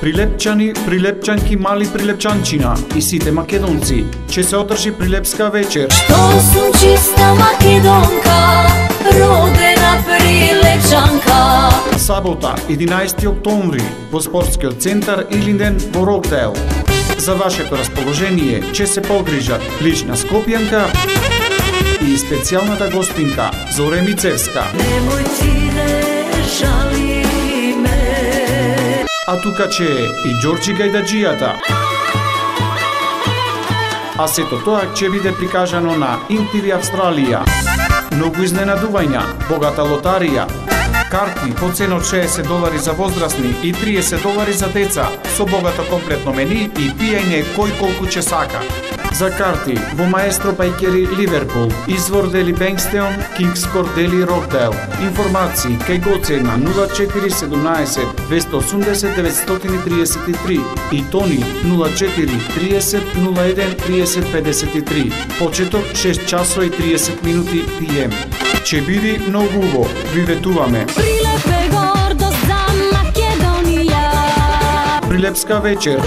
Прилепчани, прилепчанки, мали прилепчанчина и сите македонци, ќе се одржи Прилепска вечер. Што сум чиста македонка, родена прилепчанка. Сабота, 11 октомври, во спортскиот центар Илинден во Рокдейл. За вашето расположение ќе се погрижат лична скопјанка и специјалната гостинка Зоре Мицевска. Немој ти не жали ме. А тука ќе е и Ѓорџи Гајдаџијата. А сето тоа ќе биде прикажано на INTV Австралија. Многу изненадувања, богата лотарија, карти по цена од $60 за возрастни и $30 за деца, со богато комплетно мени и пиење кој колку ќе сака. За карти во Маестро Пајкери Ливерпул, Извор Дели Бенкстеон, Кингскор Дели Рокдейл. Информации кај гоце на 0417 280 933 и Тони 04 30 01 30 53. Почеток 6 часот и 30 минути PM. Ќе биде многу убаво, ви ветуваме. Прилеп е гордост за Македонија. Прилепска вечер.